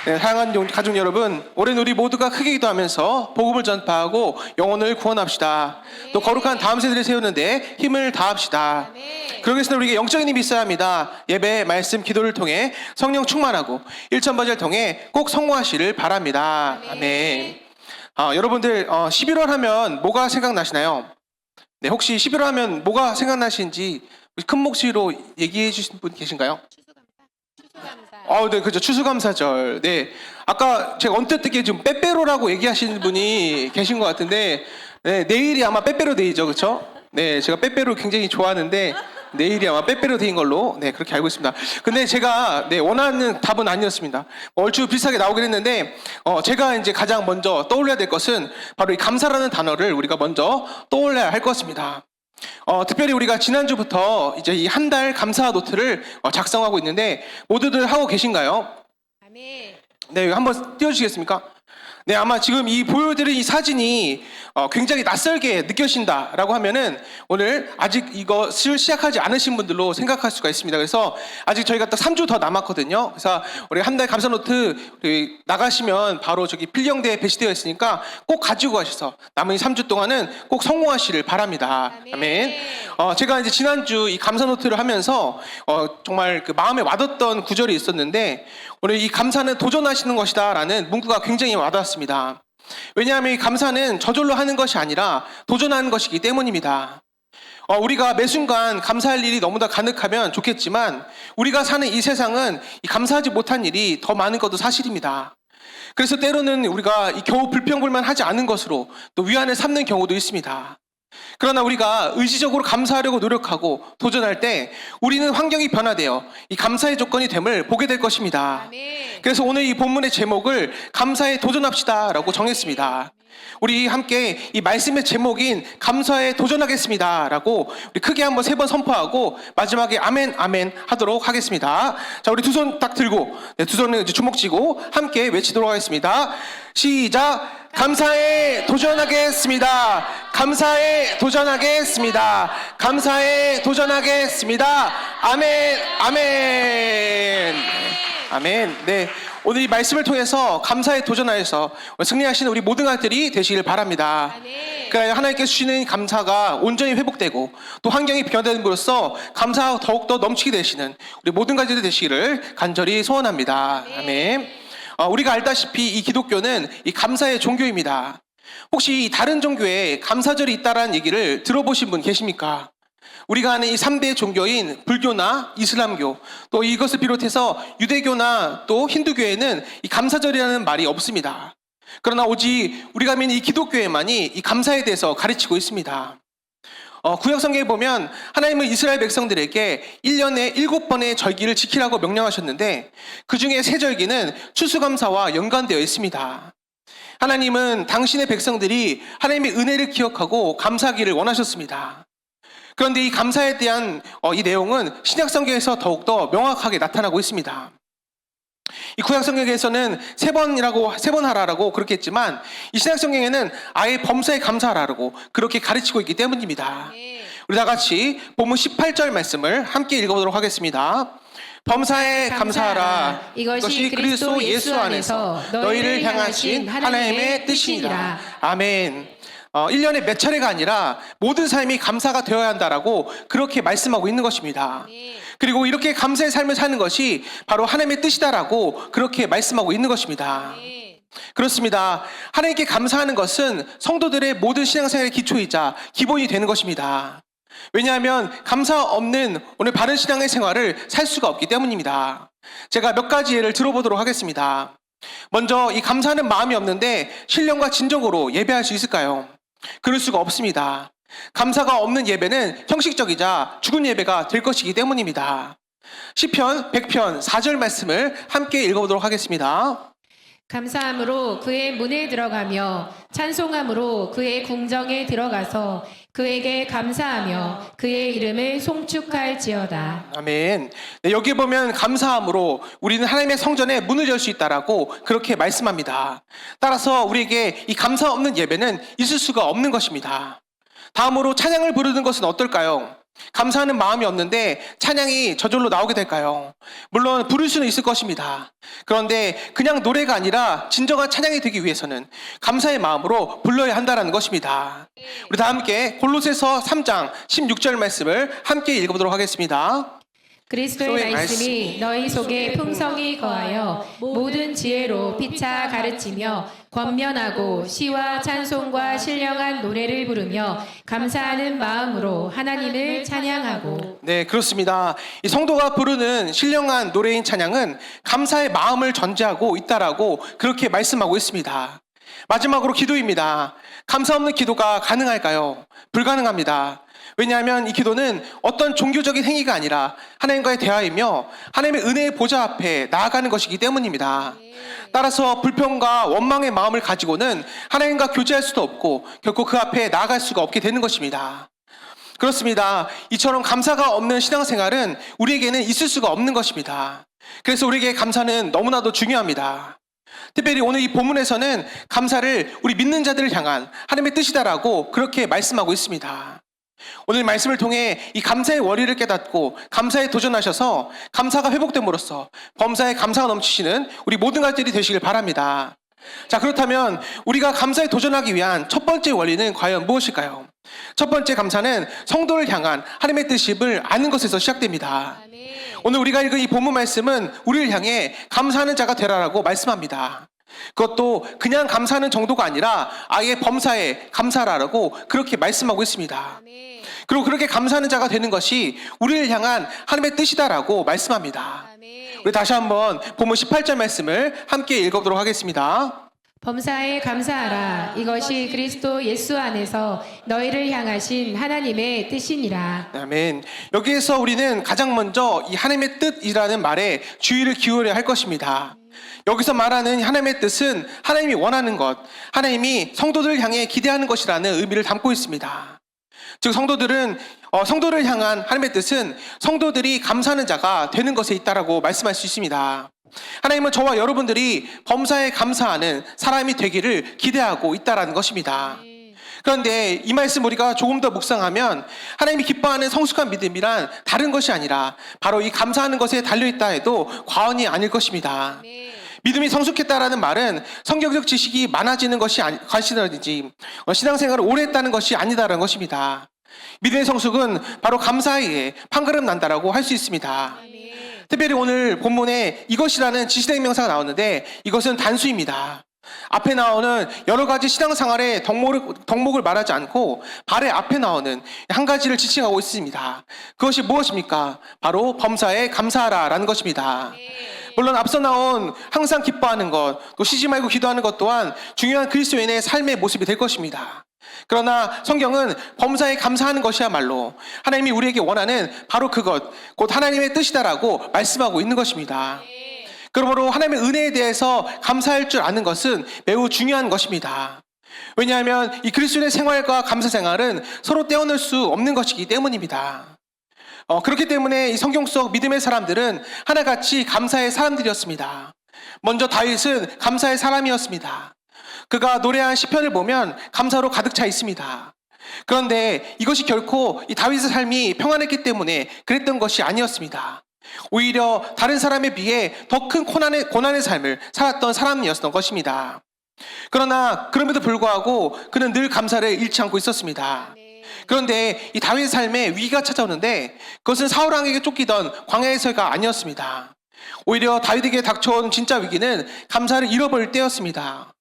네, 사랑하는 가족 여러분, 올해는 우리 모두가 크게 기도하면서 복음을 전파하고 영혼을 구원합시다. 또 거룩한 다음 세대를 세우는데 힘을 다합시다. 그러기 위해서는 우리에게 영적인 힘이 있어야 합니다. 예배, 말씀, 기도를 통해 성령 충만하고 일천번제를 통해 꼭 성공하시를 바랍니다. 아멘. 여러분들 11월 하면 뭐가 생각나시나요? 네, 혹시 11월 하면 뭐가 생각나시는지 큰 목소리로 얘기해 주신 분 계신가요? 네, 그죠. 추수감사절. 네. 아까 제가 언뜻 듣기에 좀 빼빼로라고 얘기하시는 분이 계신 것 같은데, 네, 내일이 아마 빼빼로 데이죠. 그쵸? 네, 제가 빼빼로 굉장히 좋아하는데, 내일이 아마 빼빼로 데이인 걸로, 네, 그렇게 알고 있습니다. 근데 제가, 네, 원하는 답은 아니었습니다. 얼추 비슷하게 나오긴 했는데, 제가 이제 가장 먼저 떠올려야 될 것은 바로 이 감사라는 단어를 우리가 먼저 떠올려야 할 것입니다. 특별히 우리가 지난주부터 이제 이 한 달 감사 노트를 작성하고 있는데 모두들 하고 계신가요? 아멘. 네, 한번 띄워주시겠습니까? 네, 아마 지금 이 보여드린 이 사진이 굉장히 낯설게 느껴진다라고 하면은 오늘 아직 이것을 시작하지 않으신 분들로 생각할 수가 있습니다. 그래서 아직 저희가 딱 3주 더 남았거든요. 그래서 우리 한 달 감사 노트 나가시면 바로 저기 필경대에 배치되어 있으니까 꼭 가지고 가셔서 남은 이 3주 동안은 꼭 성공하시를 바랍니다. 아멘. 제가 이제 지난주 이 감사 노트를 하면서 정말 그 마음에 와닿던 구절이 있었는데 오늘 이 감사는 도전하시는 것이다라는 문구가 굉장히 와닿았습니다. 왜냐하면 이 감사는 저절로 하는 것이 아니라 도전하는 것이기 때문입니다. 우리가 매 순간 감사할 일이 너무나 가득하면 좋겠지만 우리가 사는 이 세상은 이 감사하지 못한 일이 더 많은 것도 사실입니다. 그래서 때로는 우리가 이 겨우 불평불만하지 않은 것으로 또 위안을 삼는 경우도 있습니다. 그러나 우리가 의지적으로 감사하려고 노력하고 도전할 때 우리는 환경이 변화되어 이 감사의 조건이 됨을 보게 될 것입니다. 그래서 오늘 이 본문의 제목을 감사에 도전합시다 라고 정했습니다. 우리 함께 이 말씀의 제목인 감사에 도전하겠습니다 라고 우리 크게 한번 3번 선포하고 마지막에 아멘 아멘 하도록 하겠습니다. 자, 우리 두 손 딱 들고 두 손을 이제 주먹 쥐고 함께 외치도록 하겠습니다. 시작! 감사에 도전하겠습니다. 감사에 도전하겠습니다. 감사에 도전하겠습니다. 아멘, 아멘. 아멘. 네. 오늘 이 말씀을 통해서 감사에 도전하여서 승리하시는 우리 모든 아들이 되시길 바랍니다. 그러니까 하나님께 주시는 감사가 온전히 회복되고 또 환경이 변화됨으로써 감사가 더욱더 넘치게 되시는 우리 모든 가족들 되시기를 간절히 소원합니다. 아멘. 우리가 알다시피 이 기독교는 이 감사의 종교입니다. 혹시 다른 종교에 감사절이 있다라는 얘기를 들어보신 분 계십니까? 우리가 아는 이 3대 종교인 불교나 이슬람교 또 이것을 비롯해서 유대교나 또 힌두교에는 이 감사절이라는 말이 없습니다. 그러나 오직 우리가 믿는 이 기독교에만이 이 감사에 대해서 가르치고 있습니다. 구약 성경에 보면 하나님은 이스라엘 백성들에게 1년에 7번의 절기를 지키라고 명령하셨는데 그 중에 3절기는 추수감사와 연관되어 있습니다. 하나님은 당신의 백성들이 하나님의 은혜를 기억하고 감사하기를 원하셨습니다. 그런데 이 감사에 대한 이 내용은 신약 성경에서 더욱더 명확하게 나타나고 있습니다. 이 구약 성경에서는 3번 하라라고 그렇게 했지만 이 신약 성경에는 아예 범사에 감사하라고 그렇게 가르치고 있기 때문입니다. 우리 다 같이 본문 18절 말씀을 함께 읽어보도록 하겠습니다. 범사에 감사하라. 이것이 그리스도 예수 안에서 너희를 향하신 하나님의 뜻이니라. 아멘. 1년에 몇 차례가 아니라 모든 삶이 감사가 되어야 한다라고 그렇게 말씀하고 있는 것입니다. 그리고 이렇게 감사의 삶을 사는 것이 바로 하나님의 뜻이다라고 그렇게 말씀하고 있는 것입니다. 그렇습니다. 하나님께 감사하는 것은 성도들의 모든 신앙생활의 기초이자 기본이 되는 것입니다. 왜냐하면 감사 없는 오늘 바른 신앙의 생활을 살 수가 없기 때문입니다. 제가 몇 가지 예를 들어보도록 하겠습니다. 먼저 이 감사하는 마음이 없는데 신령과 진정으로 예배할 수 있을까요? 그럴 수가 없습니다. 감사가 없는 예배는 형식적이자 죽은 예배가 될 것이기 때문입니다. 시편 100편 4절 말씀을 함께 읽어보도록 하겠습니다. 감사함으로 그의 문에 들어가며 찬송함으로 그의 궁정에 들어가서 그에게 감사하며 그의 이름을 송축할지어다. 아멘. 네, 여기 보면 감사함으로 우리는 하나님의 성전에 문을 열 수 있다라고 그렇게 말씀합니다. 따라서 우리에게 이 감사 없는 예배는 있을 수가 없는 것입니다. 다음으로 찬양을 부르는 것은 어떨까요? 감사하는 마음이 없는데 찬양이 저절로 나오게 될까요? 물론 부를 수는 있을 것입니다. 그런데 그냥 노래가 아니라 진정한 찬양이 되기 위해서는 감사의 마음으로 불러야 한다는 것입니다. 우리 다 함께 골로새서 3장 16절 말씀을 함께 읽어보도록 하겠습니다. 그리스도의 말씀이 너희 속에 풍성히 거하여 모든 지혜로 피차 가르치며 권면하고 시와 찬송과 신령한 노래를 부르며 감사하는 마음으로 하나님을 찬양하고. 네, 그렇습니다. 이 성도가 부르는 신령한 노래인 찬양은 감사의 마음을 전제하고 있다라고 그렇게 말씀하고 있습니다. 마지막으로 기도입니다. 감사 없는 기도가 가능할까요? 불가능합니다. 왜냐하면 이 기도는 어떤 종교적인 행위가 아니라 하나님과의 대화이며 하나님의 은혜의 보좌 앞에 나아가는 것이기 때문입니다. 따라서 불평과 원망의 마음을 가지고는 하나님과 교제할 수도 없고 결코 그 앞에 나아갈 수가 없게 되는 것입니다. 그렇습니다. 이처럼 감사가 없는 신앙생활은 우리에게는 있을 수가 없는 것입니다. 그래서 우리에게 감사는 너무나도 중요합니다. 특별히 오늘 이 본문에서는 감사를 우리 믿는 자들을 향한 하나님의 뜻이다라고 그렇게 말씀하고 있습니다. 오늘 말씀을 통해 이 감사의 원리를 깨닫고 감사에 도전하셔서 감사가 회복됨으로써 범사에 감사가 넘치시는 우리 모든 가족들이 되시길 바랍니다. 자, 그렇다면 우리가 감사에 도전하기 위한 첫 번째 원리는 과연 무엇일까요? 첫 번째 감사는 성도를 향한 하나님의 뜻을 아는 것에서 시작됩니다. 오늘 우리가 읽은 이 본문 말씀은 우리를 향해 감사하는 자가 되라라고 말씀합니다. 그것도 그냥 감사하는 정도가 아니라 아예 범사에 감사라라고 그렇게 말씀하고 있습니다. 그리고 그렇게 감사하는 자가 되는 것이 우리를 향한 하나님의 뜻이다라고 말씀합니다. 우리 다시 한번 본문 18절 말씀을 함께 읽어보도록 하겠습니다. 범사에 감사하라. 이것이 그리스도 예수 안에서 너희를 향하신 하나님의 뜻이니라. 아멘. 여기에서 우리는 가장 먼저 이 하나님의 뜻이라는 말에 주의를 기울여야 할 것입니다. 여기서 말하는 하나님의 뜻은 하나님이 원하는 것, 하나님이 성도들을 향해 기대하는 것이라는 의미를 담고 있습니다. 즉 성도를 향한 하나님의 뜻은 성도들이 감사하는 자가 되는 것에 있다라고 말씀할 수 있습니다. 하나님은 저와 여러분들이 범사에 감사하는 사람이 되기를 기대하고 있다라는 것입니다. 그런데 이 말씀 우리가 조금 더 묵상하면 하나님이 기뻐하는 성숙한 믿음이란 다른 것이 아니라 바로 이 감사하는 것에 달려있다 해도 과언이 아닐 것입니다. 믿음이 성숙했다라는 말은 성경적 지식이 많아지는 것이 관심이지 신앙생활을 오래 했다는 것이 아니다라는 것입니다. 믿음의 성숙은 바로 감사에 판가름 난다라고 할 수 있습니다. 특별히 오늘 본문에 이것이라는 지시대명사가 나오는데 이것은 단수입니다. 앞에 나오는 여러 가지 신앙생활의 덕목을 말하지 않고 발의 앞에 나오는 한 가지를 지칭하고 있습니다. 그것이 무엇입니까? 바로 범사에 감사하라라는 것입니다. 물론 앞서 나온 항상 기뻐하는 것, 또 쉬지 말고 기도하는 것 또한 중요한 그리스도인의 삶의 모습이 될 것입니다. 그러나 성경은 범사에 감사하는 것이야말로 하나님이 우리에게 원하는 바로 그것, 곧 하나님의 뜻이다라고 말씀하고 있는 것입니다. 그러므로 하나님의 은혜에 대해서 감사할 줄 아는 것은 매우 중요한 것입니다. 왜냐하면 이 그리스도인의 생활과 감사 생활은 서로 떼어낼 수 없는 것이기 때문입니다. 그렇기 때문에 이 성경 속 믿음의 사람들은 하나같이 감사의 사람들이었습니다. 먼저 다윗은 감사의 사람이었습니다. 그가 노래한 시편을 보면 감사로 가득 차 있습니다. 그런데 이것이 결코 이 다윗의 삶이 평안했기 때문에 그랬던 것이 아니었습니다. 오히려 다른 사람에 비해 더 큰 고난의 삶을 살았던 사람이었던 것입니다. 그러나 그럼에도 불구하고 그는 늘 감사를 잃지 않고 있었습니다. 그런데 이 다윗의 삶에 위기가 찾아오는데 그것은 사울 왕에게 쫓기던 광야에서가 아니었습니다. 오히려 다윗에게 닥쳐온 진짜 위기는 감사를 잃어버릴 때였습니다.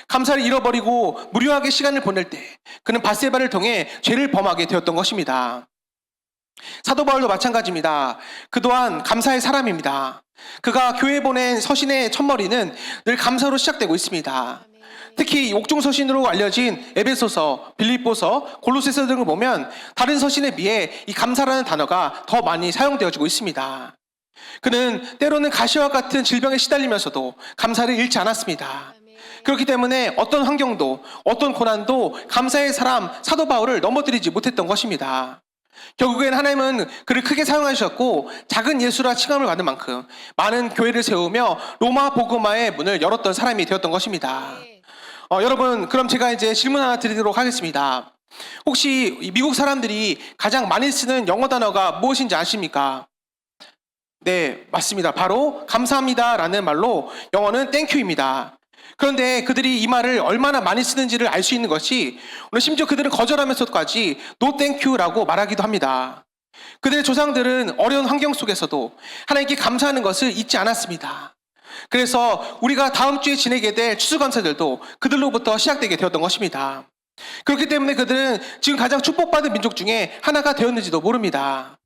감사를 잃어버리고 무료하게 시간을 보낼 때 그는 밧세바를 통해 죄를 범하게 되었던 것입니다. 사도 바울도 마찬가지입니다. 그 또한 감사의 사람입니다. 그가 교회에 보낸 서신의 첫머리는 늘 감사로 시작되고 있습니다. 특히 옥중 서신으로 알려진 에베소서, 빌립보서, 골로새서 등을 보면 다른 서신에 비해 이 감사라는 단어가 더 많이 사용되어지고 있습니다. 그는 때로는 가시와 같은 질병에 시달리면서도 감사를 잃지 않았습니다. 그렇기 때문에 어떤 환경도 어떤 고난도 감사의 사람 사도 바울을 넘어뜨리지 못했던 것입니다. 결국엔 하나님은 그를 크게 사용하셨고 작은 예수라 칭함을 받는 만큼 많은 교회를 세우며 로마 복음화의 문을 열었던 사람이 되었던 것입니다. 여러분, 그럼 제가 이제 질문 하나 드리도록 하겠습니다. 혹시 이 미국 사람들이 가장 많이 쓰는 영어 단어가 무엇인지 아십니까? 네, 맞습니다. 바로 감사합니다라는 말로 영어는 땡큐입니다. 그런데 그들이 이 말을 얼마나 많이 쓰는지를 알 수 있는 것이 오늘 심지어 그들은 거절하면서까지 no thank you라고 말하기도 합니다. 그들의 조상들은 어려운 환경 속에서도 하나님께 감사하는 것을 잊지 않았습니다. 그래서 우리가 다음 주에 지내게 될 추수감사절도 그들로부터 시작되게 되었던 것입니다. 그렇기 때문에 그들은 지금 가장 축복받은 민족 중에 하나가 되었는지도 모릅니다.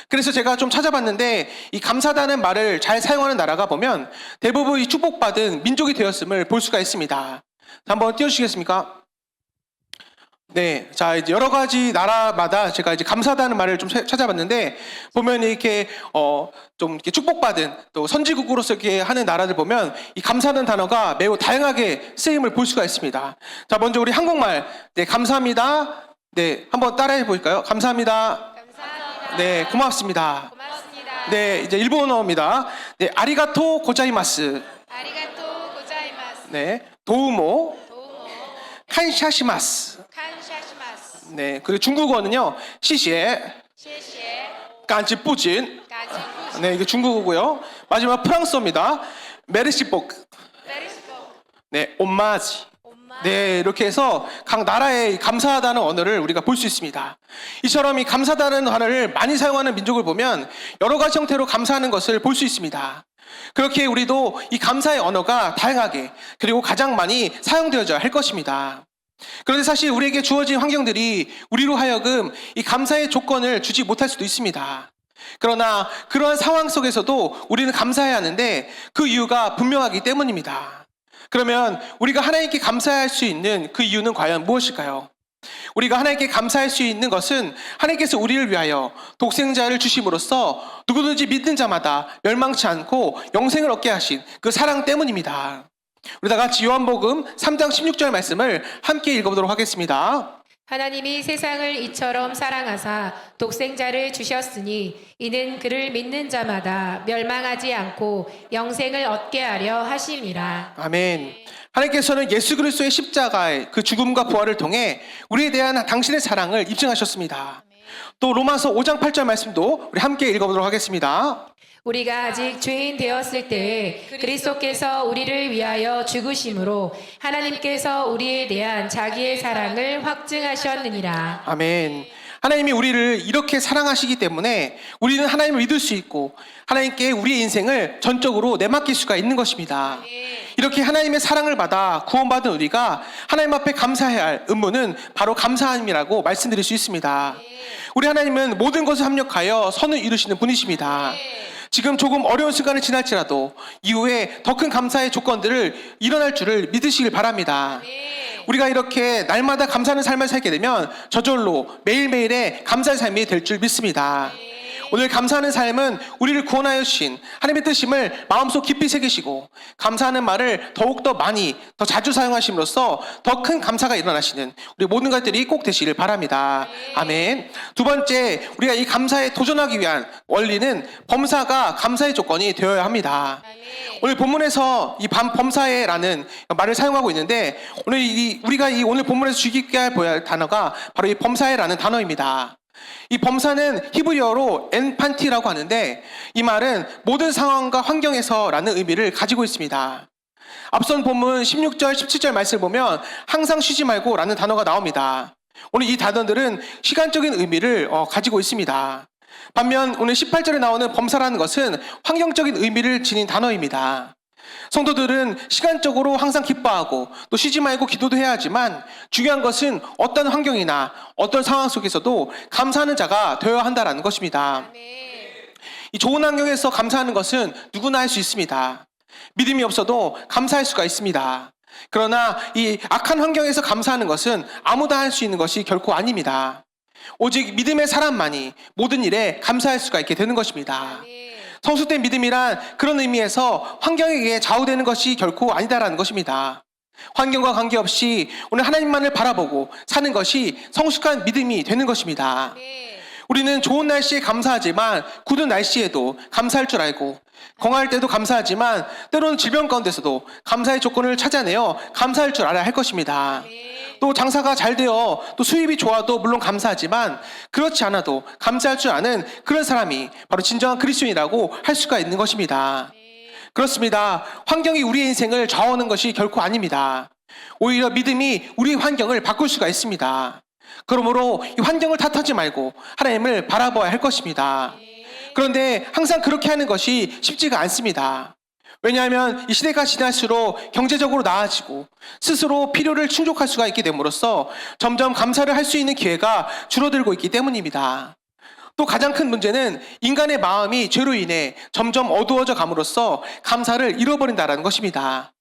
그래서 제가 좀 찾아봤는데 이 감사다는 말을 잘 사용하는 나라가 보면 대부분 이 축복받은 민족이 되었음을 볼 수가 있습니다. 자, 한번 띄워주시겠습니까? 네, 자 이제 여러 가지 나라마다 제가 이제 감사다는 말을 좀 찾아봤는데 보면 이렇게 좀 이렇게 축복받은 또 선지국으로서 이렇게 하는 나라들 보면 이 감사하는 단어가 매우 다양하게 쓰임을 볼 수가 있습니다. 자, 먼저 우리 한국말, 네, 감사합니다. 네, 한번 따라해 볼까요? 감사합니다. 감사합니다. 네, 고맙습니다. 고맙습니다. 네, 이제 일본어입니다. 네, 아리가토 고자이마스. 아리가토 고자이마스. 네, 도우모. 도우모. 칸샤시마스. 칸샤시마스. 네, 그리고 중국어는요, 시시에, 시시에. 깐치뿌진. 가지푸시. 네, 이게 중국어고요. 마지막 프랑스어입니다. 메르시복. 베리스포. 네, 옴마지. 엄마. 네, 이렇게 해서 각 나라의 감사하다는 언어를 우리가 볼 수 있습니다. 이처럼 이 감사하다는 단어를 많이 사용하는 민족을 보면 여러 가지 형태로 감사하는 것을 볼 수 있습니다. 그렇게 우리도 이 감사의 언어가 다양하게 그리고 가장 많이 사용되어져야 할 것입니다. 그런데 사실 우리에게 주어진 환경들이 우리로 하여금 이 감사의 조건을 주지 못할 수도 있습니다. 그러나 그러한 상황 속에서도 우리는 감사해야 하는데 그 이유가 분명하기 때문입니다. 그러면 우리가 하나님께 감사할 수 있는 그 이유는 과연 무엇일까요? 우리가 하나님께 감사할 수 있는 것은 하나님께서 우리를 위하여 독생자를 주심으로써 누구든지 믿는 자마다 멸망치 않고 영생을 얻게 하신 그 사랑 때문입니다. 우리 다 같이 요한복음 3장 16절 말씀을 함께 읽어보도록 하겠습니다. 하나님이 세상을 이처럼 사랑하사 독생자를 주셨으니 이는 그를 믿는 자마다 멸망하지 않고 영생을 얻게 하려 하심이라. 아멘. 하나님께서는 예수 그리스도의 십자가의 그 죽음과 부활을 통해 우리에 대한 당신의 사랑을 입증하셨습니다. 또 로마서 5장 8절 말씀도 우리 함께 읽어보도록 하겠습니다. 우리가 아직 죄인 되었을 때에 그리스도께서 우리를 위하여 죽으심으로 하나님께서 우리에 대한 자기의 사랑을 확증하셨느니라. 아멘. 하나님이 우리를 이렇게 사랑하시기 때문에 우리는 하나님을 믿을 수 있고 하나님께 우리의 인생을 전적으로 내맡길 수가 있는 것입니다. 이렇게 하나님의 사랑을 받아 구원받은 우리가 하나님 앞에 감사해야 할 의무는 바로 감사함이라고 말씀드릴 수 있습니다. 우리 하나님은 모든 것을 합력하여 선을 이루시는 분이십니다. 지금 조금 어려운 순간을 지날지라도 이후에 더 큰 감사의 조건들을 일어날 줄을 믿으시길 바랍니다. 우리가 이렇게 날마다 감사하는 삶을 살게 되면 저절로 매일매일의 감사의 삶이 될 줄 믿습니다. 오늘 감사하는 삶은 우리를 구원하여 주신 하나님의 뜻임을 마음속 깊이 새기시고 감사하는 말을 더욱더 많이 더 자주 사용하심으로써 더 큰 감사가 일어나시는 우리 모든 것들이 꼭 되시길 바랍니다. 아멘. 두 번째, 우리가 이 감사에 도전하기 위한 원리는 범사가 감사의 조건이 되어야 합니다. 오늘 본문에서 이 범사에라는 말을 사용하고 있는데 오늘 우리가 오늘 본문에서 주의 깊게 할 단어가 바로 이 범사에라는 단어입니다. 이 범사는 히브리어로 엔판티라고 하는데 이 말은 모든 상황과 환경에서라는 의미를 가지고 있습니다. 앞선 본문 16절, 17절 말씀을 보면 항상 쉬지 말고 라는 단어가 나옵니다. 오늘 이 단어들은 시간적인 의미를 가지고 있습니다. 반면 오늘 18절에 나오는 범사라는 것은 환경적인 의미를 지닌 단어입니다. 성도들은 시간적으로 항상 기뻐하고 또 쉬지 말고 기도도 해야 하지만 중요한 것은 어떤 환경이나 어떤 상황 속에서도 감사하는 자가 되어야 한다는 것입니다. 이 좋은 환경에서 감사하는 것은 누구나 할 수 있습니다. 믿음이 없어도 감사할 수가 있습니다. 그러나 이 악한 환경에서 감사하는 것은 아무나 할 수 있는 것이 결코 아닙니다. 오직 믿음의 사람만이 모든 일에 감사할 수가 있게 되는 것입니다. 성숙된 믿음이란 그런 의미에서 환경에 의해 좌우되는 것이 결코 아니다라는 것입니다. 환경과 관계없이 오늘 하나님만을 바라보고 사는 것이 성숙한 믿음이 되는 것입니다. 우리는 좋은 날씨에 감사하지만 굳은 날씨에도 감사할 줄 알고 건강할 때도 감사하지만 때로는 질병 가운데서도 감사의 조건을 찾아내어 감사할 줄 알아야 할 것입니다. 또 또 장사가 잘 되어 또 수입이 좋아도 물론 감사하지만 그렇지 않아도 감사할 줄 아는 그런 사람이 바로 진정한 그리스도인이라고 할 수가 있는 것입니다. 그렇습니다. 환경이 우리의 인생을 좌우하는 것이 결코 아닙니다. 오히려 믿음이 우리의 환경을 바꿀 수가 있습니다. 그러므로 이 환경을 탓하지 말고 하나님을 바라봐야 할 것입니다. 그런데 항상 그렇게 하는 것이 쉽지가 않습니다. 왜냐하면 이 시대가 지날수록 경제적으로 나아지고 스스로 필요를 충족할 수가 있게 됨으로써 점점 감사를 할 수 있는 기회가 줄어들고 있기 때문입니다. 또 가장 큰 문제는 인간의 마음이 죄로 인해 점점 어두워져 감으로써 감사를 잃어버린다는 것입니다.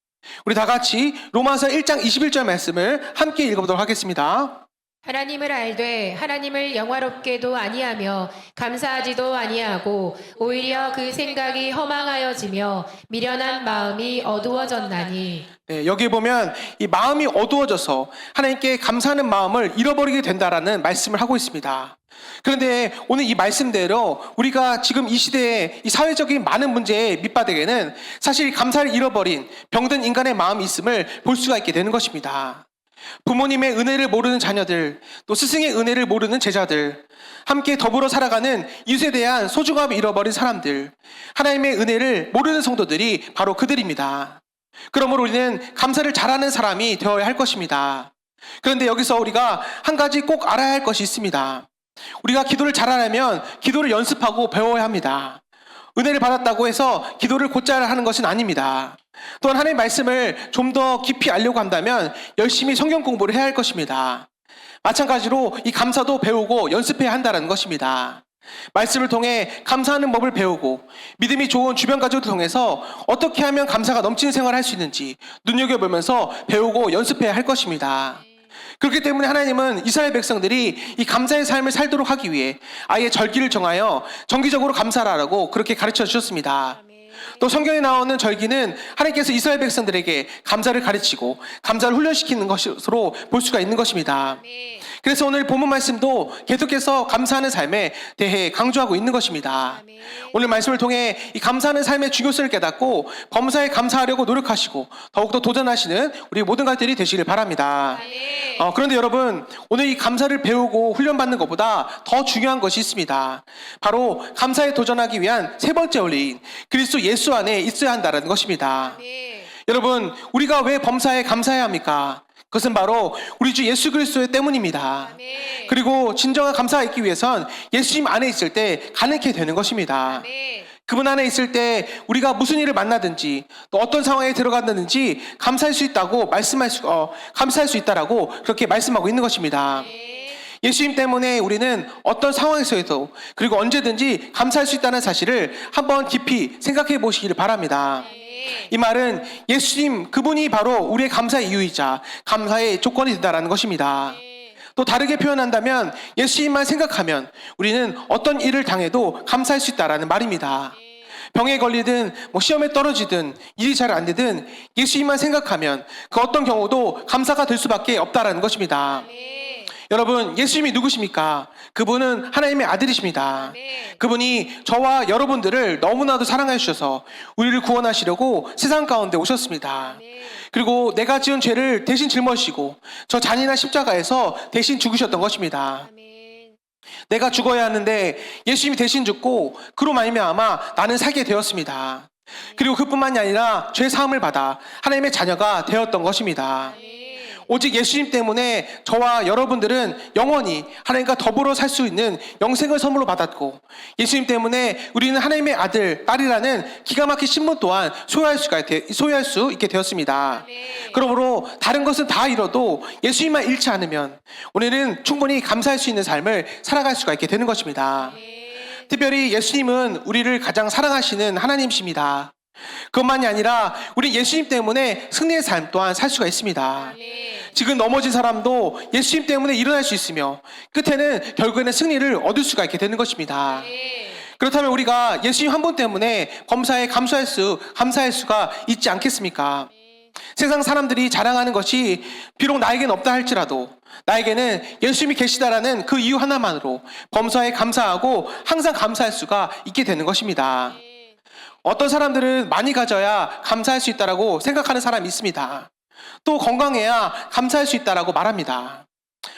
우리 다 같이 로마서 1장 21절 말씀을 함께 읽어보도록 하겠습니다. 하나님을 알되 하나님을 영화롭게도 아니하며 감사하지도 아니하고 오히려 그 생각이 허망하여지며 미련한 마음이 어두워졌나니. 네, 여기 보면 이 마음이 어두워져서 하나님께 감사하는 마음을 잃어버리게 된다라는 말씀을 하고 있습니다. 그런데 오늘 이 말씀대로 우리가 지금 이 시대에 이 사회적인 많은 문제의 밑바닥에는 사실 감사를 잃어버린 병든 인간의 마음이 있음을 볼 수가 있게 되는 것입니다. 부모님의 은혜를 모르는 자녀들, 또 스승의 은혜를 모르는 제자들, 함께 더불어 살아가는 이웃에 대한 소중함을 잃어버린 사람들, 하나님의 은혜를 모르는 성도들이 바로 그들입니다. 그러므로 우리는 감사를 잘하는 사람이 되어야 할 것입니다. 그런데 여기서 우리가 한 가지 꼭 알아야 할 것이 있습니다. 우리가 기도를 잘하려면 기도를 연습하고 배워야 합니다. 은혜를 받았다고 해서 기도를 곧잘 하는 것은 아닙니다. 또한 하나님의 말씀을 좀 더 깊이 알려고 한다면 열심히 성경 공부를 해야 할 것입니다. 마찬가지로 이 감사도 배우고 연습해야 한다는 것입니다. 말씀을 통해 감사하는 법을 배우고 믿음이 좋은 주변 가족을 통해서 어떻게 하면 감사가 넘치는 생활을 할 수 있는지 눈여겨보면서 배우고 연습해야 할 것입니다. 그렇기 때문에 하나님은 이스라엘 백성들이 이 감사의 삶을 살도록 하기 위해 아예 절기를 정하여 정기적으로 감사하라고 그렇게 가르쳐 주셨습니다. 또 성경에 나오는 절기는 하나님께서 이스라엘 백성들에게 감사를 가르치고 감사를 훈련시키는 것으로 볼 수가 있는 것입니다. 그래서 오늘 본문 말씀도 계속해서 감사하는 삶에 대해 강조하고 있는 것입니다. 오늘 말씀을 통해 이 감사하는 삶의 중요성을 깨닫고 범사에 감사하려고 노력하시고 더욱더 도전하시는 우리 모든 가족들이 되시길 바랍니다. 그런데 여러분, 오늘 이 감사를 배우고 훈련받는 것보다 더 중요한 것이 있습니다. 바로 감사에 도전하기 위한 세 번째 원리인 그리스도 예수 안에 있어야 한다는 것입니다. 여러분, 우리가 왜 범사에 감사해야 합니까? 그것은 바로 우리 주 예수 그리스도 때문입니다. 그리고 진정한 감사가 있기 위해선 예수님 안에 있을 때 가능케 되는 것입니다. 그분 안에 있을 때 우리가 무슨 일을 만나든지 또 어떤 상황에 들어갔는지 감사할 수 있다고 감사할 수 있다라고 그렇게 말씀하고 있는 것입니다. 예수님 때문에 우리는 어떤 상황에서도 그리고 언제든지 감사할 수 있다는 사실을 한번 깊이 생각해 보시기를 바랍니다. 이 말은 예수님 그분이 바로 우리의 감사의 이유이자 감사의 조건이 된다는 것입니다. 또 다르게 표현한다면 예수님만 생각하면 우리는 어떤 일을 당해도 감사할 수 있다는 말입니다. 병에 걸리든 시험에 떨어지든 일이 잘 안 되든 예수님만 생각하면 그 어떤 경우도 감사가 될 수밖에 없다는 것입니다. 여러분, 예수님이 누구십니까? 그분은 하나님의 아들이십니다. 그분이 저와 여러분들을 너무나도 사랑해 주셔서 우리를 구원하시려고 세상 가운데 오셨습니다. 그리고 내가 지은 죄를 대신 짊어지시고 저 잔인한 십자가에서 대신 죽으셨던 것입니다. 내가 죽어야 하는데 예수님이 대신 죽고 그로 말미암아 나는 살게 되었습니다. 그리고 그뿐만이 아니라 죄 사함을 받아 하나님의 자녀가 되었던 것입니다. 오직 예수님 때문에 저와 여러분들은 영원히 하나님과 더불어 살 수 있는 영생을 선물로 받았고, 예수님 때문에 우리는 하나님의 아들, 딸이라는 기가 막힌 신분 또한 소유할 수 있게 되었습니다. 그러므로 다른 것은 다 잃어도 예수님만 잃지 않으면 우리는 충분히 감사할 수 있는 삶을 살아갈 수가 있게 되는 것입니다. 특별히 예수님은 우리를 가장 사랑하시는 하나님이십니다. 그것만이 아니라 우리 예수님 때문에 승리의 삶 또한 살 수가 있습니다. 지금 넘어진 사람도 예수님 때문에 일어날 수 있으며 끝에는 결국에는 승리를 얻을 수가 있게 되는 것입니다. 그렇다면 우리가 예수님 한 분 때문에 범사에 감사할 수가 있지 않겠습니까? 세상 사람들이 자랑하는 것이 비록 나에게는 없다 할지라도 나에게는 예수님이 계시다라는 그 이유 하나만으로 범사에 감사하고 항상 감사할 수가 있게 되는 것입니다. 어떤 사람들은 많이 가져야 감사할 수 있다라고 생각하는 사람이 있습니다. 또 건강해야 감사할 수 있다라고 말합니다.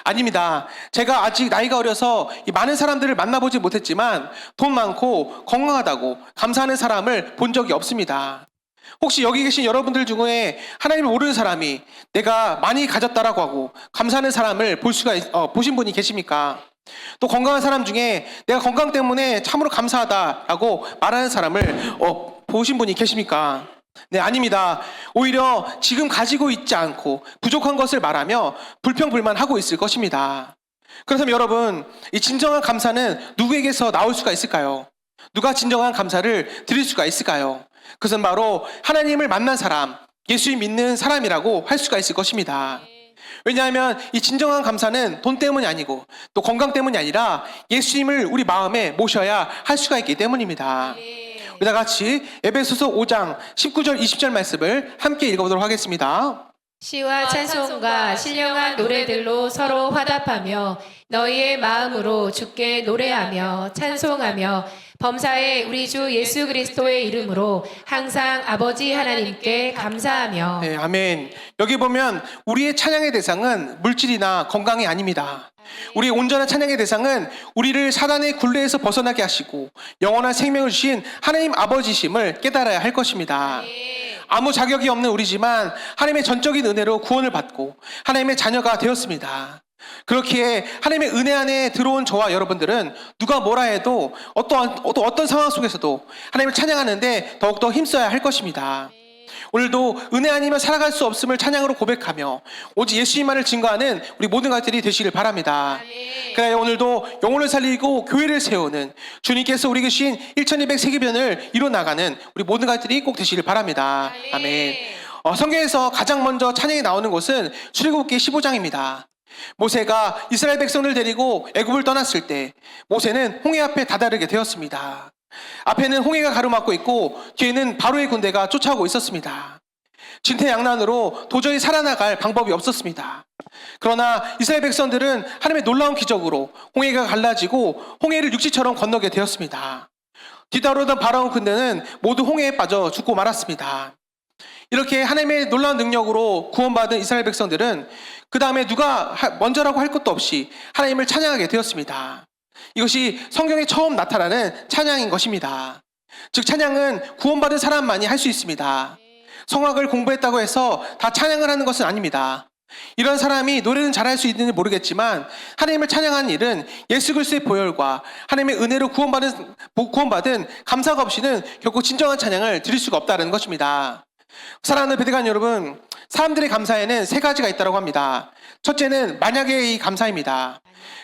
아닙니다. 제가 아직 나이가 어려서 이 많은 사람들을 만나보지 못했지만 돈 많고 건강하다고 감사하는 사람을 본 적이 없습니다. 혹시 여기 계신 여러분들 중에 하나님을 모르는 사람이 내가 많이 가졌다라고 하고 감사하는 사람을 보신 분이 계십니까? 또 건강한 사람 중에 내가 건강 때문에 참으로 감사하다라고 말하는 사람을 보신 분이 계십니까? 네, 아닙니다. 오히려 지금 가지고 있지 않고 부족한 것을 말하며 불평불만하고 있을 것입니다. 그렇다면 여러분, 이 진정한 감사는 누구에게서 나올 수가 있을까요? 누가 진정한 감사를 드릴 수가 있을까요? 그것은 바로 하나님을 만난 사람, 예수 믿는 사람이라고 할 수가 있을 것입니다. 왜냐하면 이 진정한 감사는 돈 때문이 아니고 또 건강 때문이 아니라 예수님을 우리 마음에 모셔야 할 수가 있기 때문입니다. 우리 다 같이 에베소서 5장 19절 20절 말씀을 함께 읽어보도록 하겠습니다. 시와 찬송과 신령한 노래들로 서로 화답하며 너희의 마음으로 주께 노래하며 찬송하며 범사에 우리 주 예수 그리스도의 이름으로 항상 아버지 하나님께 감사하며. 네, 아멘. 여기 보면 우리의 찬양의 대상은 물질이나 건강이 아닙니다. 우리의 온전한 찬양의 대상은 우리를 사단의 굴레에서 벗어나게 하시고 영원한 생명을 주신 하나님 아버지심을 깨달아야 할 것입니다. 아무 자격이 없는 우리지만 하나님의 전적인 은혜로 구원을 받고 하나님의 자녀가 되었습니다. 그렇기에 하나님의 은혜 안에 들어온 저와 여러분들은 누가 뭐라 해도 어떤 상황 속에서도 하나님을 찬양하는데 더욱더 힘써야 할 것입니다. 오늘도 은혜 아니면 살아갈 수 없음을 찬양으로 고백하며 오직 예수님만을 증거하는 우리 모든 것들이 되시길 바랍니다. 그래 오늘도 영혼을 살리고 교회를 세우는 주님께서 우리 계신 1200 세계변을 이뤄나가는 우리 모든 것들이 꼭 되시길 바랍니다. 아멘. 성경에서 가장 먼저 찬양이 나오는 곳은 출애굽기 15장입니다. 모세가 이스라엘 백성을 데리고 애굽을 떠났을 때 모세는 홍해 앞에 다다르게 되었습니다. 앞에는 홍해가 가로막고 있고 뒤에는 바로의 군대가 쫓아오고 있었습니다. 진퇴양난으로 도저히 살아나갈 방법이 없었습니다. 그러나 이스라엘 백성들은 하나님의 놀라운 기적으로 홍해가 갈라지고 홍해를 육지처럼 건너게 되었습니다. 뒤따르던 바로의 군대는 모두 홍해에 빠져 죽고 말았습니다. 이렇게 하나님의 놀라운 능력으로 구원받은 이스라엘 백성들은 그 다음에 누가 먼저라고 할 것도 없이 하나님을 찬양하게 되었습니다. 이것이 성경에 처음 나타나는 찬양인 것입니다. 즉 찬양은 구원받은 사람만이 할 수 있습니다. 성악을 공부했다고 해서 다 찬양을 하는 것은 아닙니다. 이런 사람이 노래는 잘할 수 있는지 모르겠지만 하나님을 찬양하는 일은 예수 그리스도의 보혈과 하나님의 은혜로 구원받은 감사가 없이는 결코 진정한 찬양을 드릴 수가 없다는 것입니다. 사랑하는 베드간 여러분, 사람들의 감사에는 세 가지가 있다고 합니다. 첫째는 만약의 감사입니다.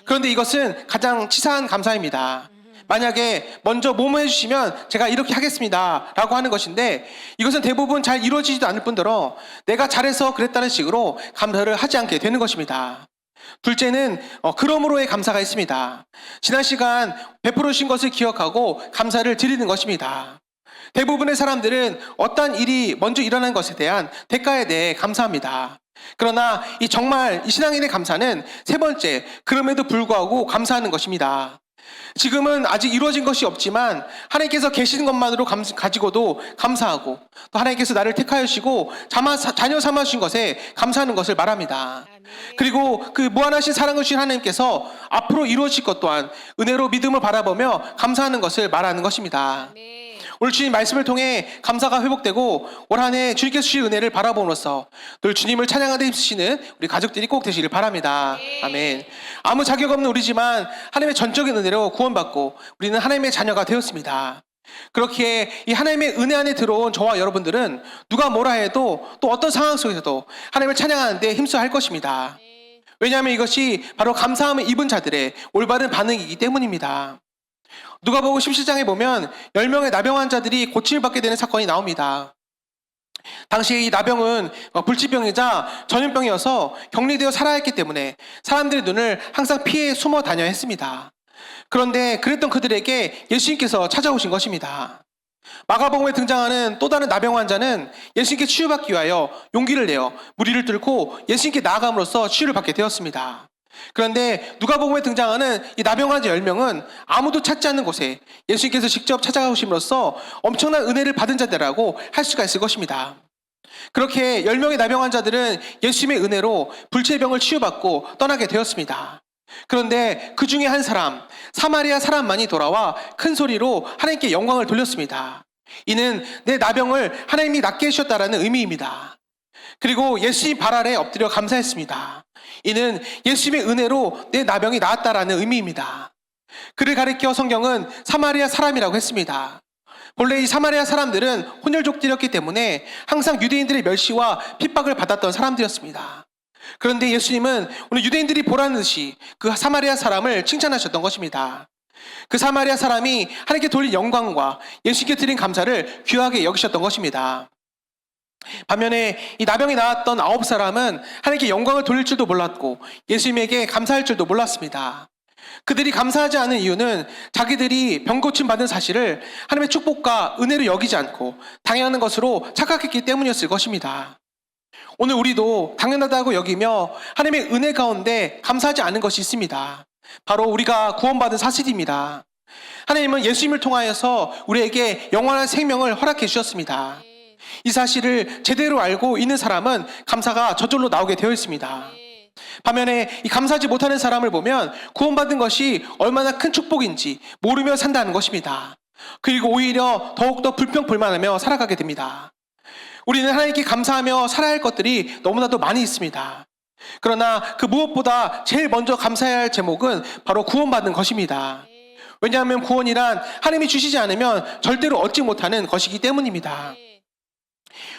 그런데 이것은 가장 치사한 감사입니다. 만약에 먼저 뭐뭐 해주시면 제가 이렇게 하겠습니다 라고 하는 것인데 이것은 대부분 잘 이루어지지도 않을 뿐더러 내가 잘해서 그랬다는 식으로 감사를 하지 않게 되는 것입니다. 둘째는 그러므로의 감사가 있습니다. 지난 시간 베풀어 주신 것을 기억하고 감사를 드리는 것입니다. 대부분의 사람들은 어떠한 일이 먼저 일어난 것에 대한 대가에 대해 감사합니다. 그러나 정말 이 신앙인의 감사는 세 번째, 그럼에도 불구하고 감사하는 것입니다. 지금은 아직 이루어진 것이 없지만 하나님께서 계시는 것만으로 가지고도 감사하고 또 하나님께서 나를 택하여 주시고 자녀 삼아 주신 것에 감사하는 것을 말합니다. 그리고 그 무한하신 사랑을 주신 하나님께서 앞으로 이루어질 것 또한 은혜로 믿음을 바라보며 감사하는 것을 말하는 것입니다. 오늘 주님 말씀을 통해 감사가 회복되고 올 한 해 주님께서 주신 은혜를 바라봄으로써 늘 주님을 찬양하는 데 힘쓰시는 우리 가족들이 꼭 되시길 바랍니다. 아멘. 아무 자격 없는 우리지만 하나님의 전적인 은혜로 구원받고 우리는 하나님의 자녀가 되었습니다. 그렇기에 이 하나님의 은혜 안에 들어온 저와 여러분들은 누가 뭐라 해도 또 어떤 상황 속에서도 하나님을 찬양하는 데 힘써야 할 것입니다. 왜냐하면 이것이 바로 감사함을 입은 자들의 올바른 반응이기 때문입니다. 누가복음 17장에 보면 10명의 나병 환자들이 고침을 받게 되는 사건이 나옵니다. 당시에 이 나병은 불치병이자 전염병이어서 격리되어 살아야 했기 때문에 사람들의 눈을 항상 피해 숨어 다녀야 했습니다. 그런데 그랬던 그들에게 예수님께서 찾아오신 것입니다. 마가복음에 등장하는 또 다른 나병 환자는 예수님께 치유받기 위하여 용기를 내어 무리를 뚫고 예수님께 나아감으로써 치유를 받게 되었습니다. 그런데 누가복음에 등장하는 이 나병 환자 10명은 아무도 찾지 않는 곳에 예수님께서 직접 찾아오심으로써 엄청난 은혜를 받은 자들이라고 할 수가 있을 것입니다. 그렇게 10명의 나병 환자들은 예수님의 은혜로 불치병을 치유받고 떠나게 되었습니다. 그런데 그 중에 한 사람, 사마리아 사람만이 돌아와 큰 소리로 하나님께 영광을 돌렸습니다. 이는 내 나병을 하나님이 낫게 해주셨다라는 의미입니다. 그리고 예수님 발 아래 엎드려 감사했습니다. 이는 예수님의 은혜로 내 나병이 나았다라는 의미입니다. 그를 가리켜 성경은 사마리아 사람이라고 했습니다. 본래 이 사마리아 사람들은 혼혈족들이었기 때문에 항상 유대인들의 멸시와 핍박을 받았던 사람들이었습니다. 그런데 예수님은 오늘 유대인들이 보라는 듯이 그 사마리아 사람을 칭찬하셨던 것입니다. 그 사마리아 사람이 하나님께 돌린 영광과 예수님께 드린 감사를 귀하게 여기셨던 것입니다. 반면에 이 나병이 나았던 9사람은 하나님께 영광을 돌릴 줄도 몰랐고 예수님에게 감사할 줄도 몰랐습니다. 그들이 감사하지 않은 이유는 자기들이 병 고침 받은 사실을 하나님의 축복과 은혜로 여기지 않고 당연한 것으로 착각했기 때문이었을 것입니다. 오늘 우리도 당연하다고 여기며 하나님의 은혜 가운데 감사하지 않은 것이 있습니다. 바로 우리가 구원받은 사실입니다. 하나님은 예수님을 통하여서 우리에게 영원한 생명을 허락해 주셨습니다. 이 사실을 제대로 알고 있는 사람은 감사가 저절로 나오게 되어 있습니다. 반면에 이 감사하지 못하는 사람을 보면 구원받은 것이 얼마나 큰 축복인지 모르며 산다는 것입니다. 그리고 오히려 더욱더 불평불만하며 살아가게 됩니다. 우리는 하나님께 감사하며 살아야 할 것들이 너무나도 많이 있습니다. 그러나 그 무엇보다 제일 먼저 감사해야 할 제목은 바로 구원받는 것입니다. 왜냐하면 구원이란 하나님이 주시지 않으면 절대로 얻지 못하는 것이기 때문입니다.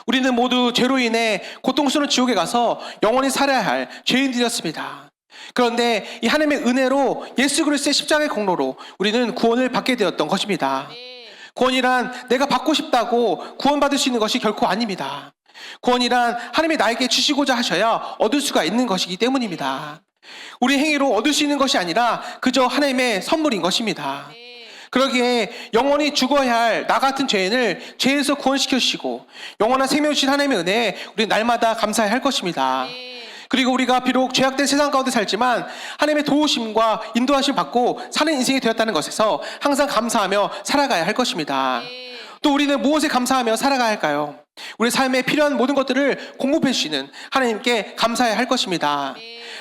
우리는 모두 죄로 인해 고통스러운 지옥에 가서 영원히 살아야 할 죄인들이었습니다. 그런데 이 하나님의 은혜로 예수 그리스도의 십자가의 공로로 우리는 구원을 받게 되었던 것입니다. 구원이란 내가 받고 싶다고 구원받을 수 있는 것이 결코 아닙니다. 구원이란 하나님이 나에게 주시고자 하셔야 얻을 수가 있는 것이기 때문입니다. 우리 행위로 얻을 수 있는 것이 아니라 그저 하나님의 선물인 것입니다. 그러기에 영원히 죽어야 할 나 같은 죄인을 죄에서 구원시켜 주시고 영원한 생명 주신 하나님의 은혜에 우리 날마다 감사해야 할 것입니다. 그리고 우리가 비록 죄악된 세상 가운데 살지만 하나님의 도우심과 인도하심 받고 사는 인생이 되었다는 것에서 항상 감사하며 살아가야 할 것입니다. 또 우리는 무엇에 감사하며 살아가야 할까요? 우리 삶에 필요한 모든 것들을 공급해 주시는 하나님께 감사해야 할 것입니다.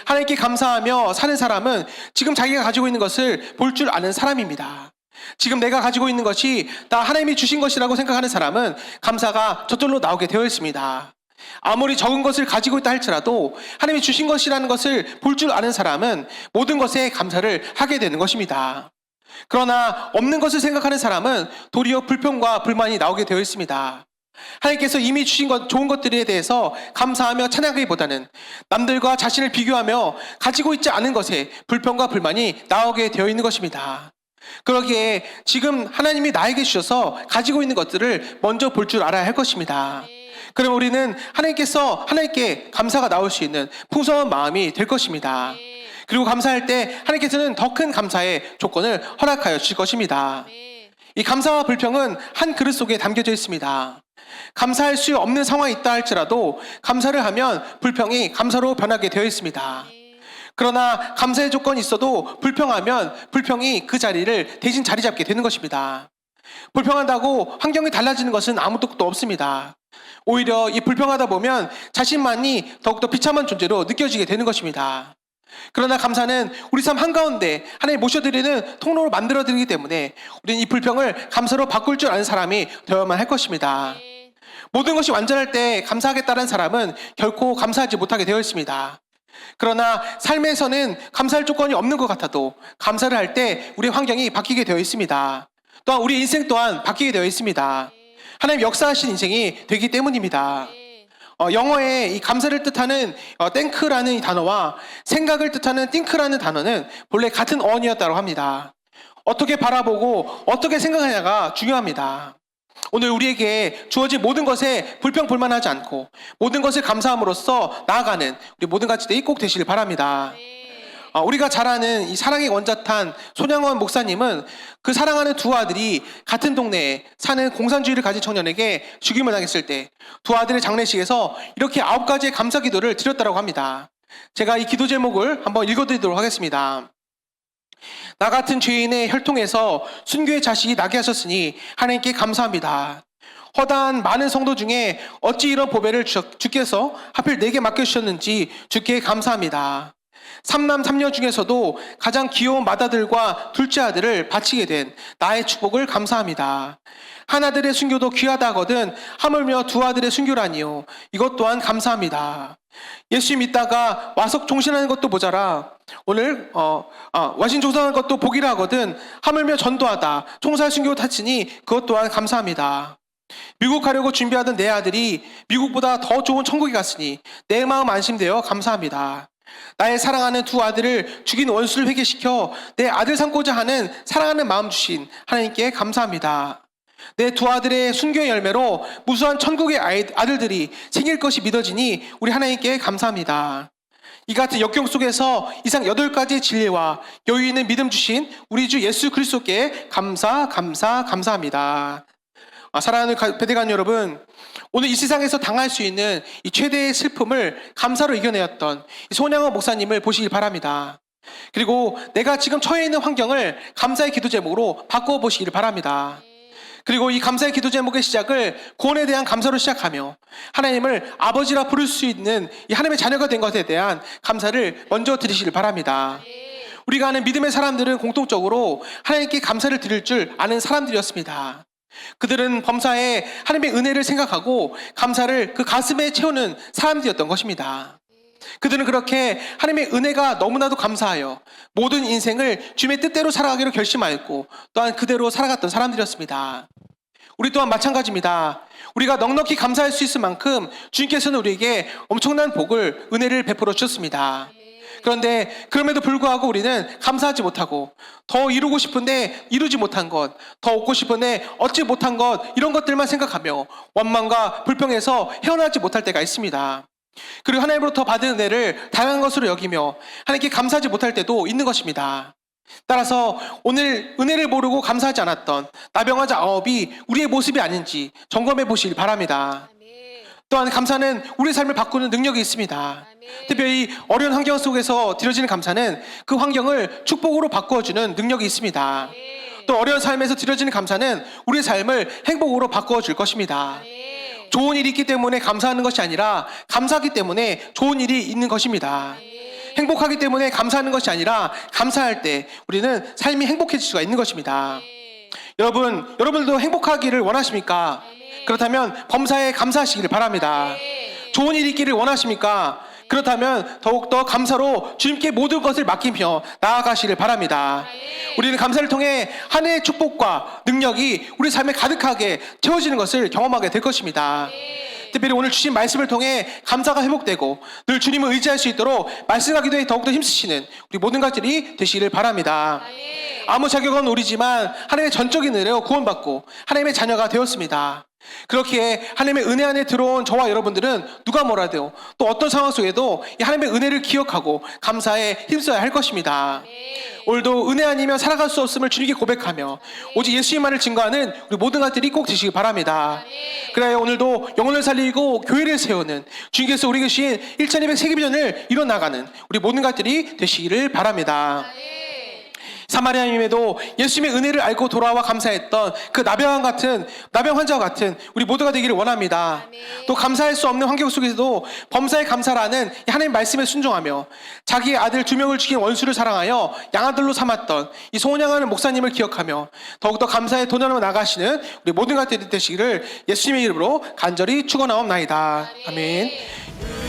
하나님께 감사하며 사는 사람은 지금 자기가 가지고 있는 것을 볼 줄 아는 사람입니다. 지금 내가 가지고 있는 것이 다 하나님이 주신 것이라고 생각하는 사람은 감사가 저절로 나오게 되어 있습니다. 아무리 적은 것을 가지고 있다 할지라도 하나님이 주신 것이라는 것을 볼 줄 아는 사람은 모든 것에 감사를 하게 되는 것입니다. 그러나 없는 것을 생각하는 사람은 도리어 불평과 불만이 나오게 되어 있습니다. 하나님께서 이미 주신 좋은 것들에 대해서 감사하며 찬양하기보다는 남들과 자신을 비교하며 가지고 있지 않은 것에 불평과 불만이 나오게 되어 있는 것입니다. 그러기에 지금 하나님이 나에게 주셔서 가지고 있는 것들을 먼저 볼 줄 알아야 할 것입니다. 그럼 우리는 하나님께 감사가 나올 수 있는 풍성한 마음이 될 것입니다. 그리고 감사할 때 하나님께서는 더 큰 감사의 조건을 허락하여 주실 것입니다. 이 감사와 불평은 한 그릇 속에 담겨져 있습니다. 감사할 수 없는 상황이 있다 할지라도 감사를 하면 불평이 감사로 변하게 되어 있습니다. 그러나 감사의 조건이 있어도 불평하면 불평이 그 자리를 대신 자리 잡게 되는 것입니다. 불평한다고 환경이 달라지는 것은 아무 뜻도 없습니다. 오히려 이 불평하다 보면 자신만이 더욱더 비참한 존재로 느껴지게 되는 것입니다. 그러나 감사는 우리 삶 한가운데 하나님 모셔드리는 통로로 만들어드리기 때문에 우리는 이 불평을 감사로 바꿀 줄 아는 사람이 되어야만 할 것입니다. 모든 것이 완전할 때 감사하겠다는 사람은 결코 감사하지 못하게 되어 있습니다. 그러나 삶에서는 감사할 조건이 없는 것 같아도 감사를 할 때 우리의 환경이 바뀌게 되어 있습니다. 또한 우리 인생 또한 바뀌게 되어 있습니다. 하나님 역사하신 인생이 되기 때문입니다. 영어에 이 감사를 뜻하는 땡크라는 이 단어와 생각을 뜻하는 띵크라는 단어는 본래 같은 어원이었다고 합니다. 어떻게 바라보고 어떻게 생각하냐가 중요합니다. 오늘 우리에게 주어진 모든 것에 불평불만하지 않고 모든 것을 감사함으로써 나아가는 우리 모든 가치들이 꼭 되시길 바랍니다. 우리가 잘 아는 이 사랑의 원자탄 손양원 목사님은 그 사랑하는 두 아들이 같은 동네에 사는 공산주의를 가진 청년에게 죽임을 당했을 때 두 아들의 장례식에서 이렇게 9가지의 감사 기도를 드렸다고 합니다. 제가 이 기도 제목을 한번 읽어드리도록 하겠습니다. 나 같은 죄인의 혈통에서 순교의 자식이 나게 하셨으니 하나님께 감사합니다. 허다한 많은 성도 중에 어찌 이런 보배를 주께서 하필 내게 맡겨주셨는지 주께 감사합니다. 삼남 삼녀 중에서도 가장 귀여운 맏아들과 둘째 아들을 바치게 된 나의 축복을 감사합니다. 한 아들의 순교도 귀하다 하거든 하물며 두 아들의 순교라니요. 이것 또한 감사합니다. 예수 믿다가 와서 종신하는 것도 모자라 오늘 와신 종사하는 것도 복이라 하거든 하물며 전도하다 총살 순교 타치니 그것 또한 감사합니다. 미국 가려고 준비하던 내 아들이 미국보다 더 좋은 천국에 갔으니 내 마음 안심되어 감사합니다. 나의 사랑하는 두 아들을 죽인 원수를 회개시켜 내 아들 삼고자 하는 사랑하는 마음 주신 하나님께 감사합니다. 내 두 아들의 순교의 열매로 무수한 천국의 아들들이 생길 것이 믿어지니 우리 하나님께 감사합니다. 이 같은 역경 속에서 이상 8가지의 진리와 여유 있는 믿음 주신 우리 주 예수 그리스도께 감사합니다. 사랑하는 베데간 여러분, 오늘 이 세상에서 당할 수 있는 이 최대의 슬픔을 감사로 이겨내었던 이 손양호 목사님을 보시길 바랍니다. 그리고 내가 지금 처해 있는 환경을 감사의 기도 제목으로 바꿔 보시기를 바랍니다. 그리고 이 감사의 기도 제목의 시작을 구원에 대한 감사로 시작하며 하나님을 아버지라 부를 수 있는 이 하나님의 자녀가 된 것에 대한 감사를 먼저 드리시길 바랍니다. 우리가 아는 믿음의 사람들은 공통적으로 하나님께 감사를 드릴 줄 아는 사람들이었습니다. 그들은 범사에 하나님의 은혜를 생각하고 감사를 그 가슴에 채우는 사람들이었던 것입니다. 그들은 그렇게 하나님의 은혜가 너무나도 감사하여 모든 인생을 주님의 뜻대로 살아가기로 결심하였고 또한 그대로 살아갔던 사람들이었습니다. 우리 또한 마찬가지입니다. 우리가 넉넉히 감사할 수 있을 만큼 주님께서는 우리에게 엄청난 복을, 은혜를 베풀어 주셨습니다. 그런데 그럼에도 불구하고 우리는 감사하지 못하고 더 이루고 싶은데 이루지 못한 것, 더 얻고 싶은데 얻지 못한 것, 이런 것들만 생각하며 원망과 불평에서 헤어나지 못할 때가 있습니다. 그리고 하나님으로부터 받은 은혜를 다양한 것으로 여기며 하나님께 감사하지 못할 때도 있는 것입니다. 따라서 오늘 은혜를 모르고 감사하지 않았던 나병화자 9이 우리의 모습이 아닌지 점검해 보시길 바랍니다. 또한 감사는 우리의 삶을 바꾸는 능력이 있습니다. 특별히 어려운 환경 속에서 드려지는 감사는 그 환경을 축복으로 바꾸어주는 능력이 있습니다. 또 어려운 삶에서 드려지는 감사는 우리의 삶을 행복으로 바꾸어줄 것입니다. 좋은 일이 있기 때문에 감사하는 것이 아니라 감사하기 때문에 좋은 일이 있는 것입니다. 행복하기 때문에 감사하는 것이 아니라 감사할 때 우리는 삶이 행복해질 수가 있는 것입니다. 여러분들도 행복하기를 원하십니까? 그렇다면 범사에 감사하시기를 바랍니다. 좋은 일이 있기를 원하십니까? 그렇다면 더욱더 감사로 주님께 모든 것을 맡기며 나아가시길 바랍니다. 우리는 감사를 통해 한 해의 축복과 능력이 우리 삶에 가득하게 채워지는 것을 경험하게 될 것입니다. 특별히 오늘 주신 말씀을 통해 감사가 회복되고 늘 주님을 의지할 수 있도록 말씀과 기도에 더욱더 힘쓰시는 우리 모든 것들이 되시기를 바랍니다. 아무 자격 없는 우리지만 하나님의 전적인 은혜로 구원받고 하나님의 자녀가 되었습니다. 그렇기에 하나님의 은혜 안에 들어온 저와 여러분들은 누가 뭐라도 또 어떤 상황 속에도 이 하나님의 은혜를 기억하고 감사에 힘써야 할 것입니다. 오늘도 은혜 아니면 살아갈 수 없음을 주님께 고백하며 오직 예수님만을 증거하는 우리 모든 것들이 꼭 되시기 바랍니다. 그래야 오늘도 영혼을 살리고 교회를 세우는 주님께서 우리에게 주신 1200 세계비전을 이뤄나가는 우리 모든 것들이 되시기를 바랍니다. 사마리아님에도 예수님의 은혜를 알고 돌아와 감사했던 그 나병 환자와 같은 우리 모두가 되기를 원합니다. 또 감사할 수 없는 환경 속에서도 범사에 감사라는 하나님 말씀에 순종하며 자기의 아들 2명을 죽인 원수를 사랑하여 양아들로 삼았던 이 손양하는 목사님을 기억하며 더욱더 감사의 도전으로 나가시는 우리 모든 것들이 되시기를 예수님의 이름으로 간절히 축원하옵나이다. 아멘.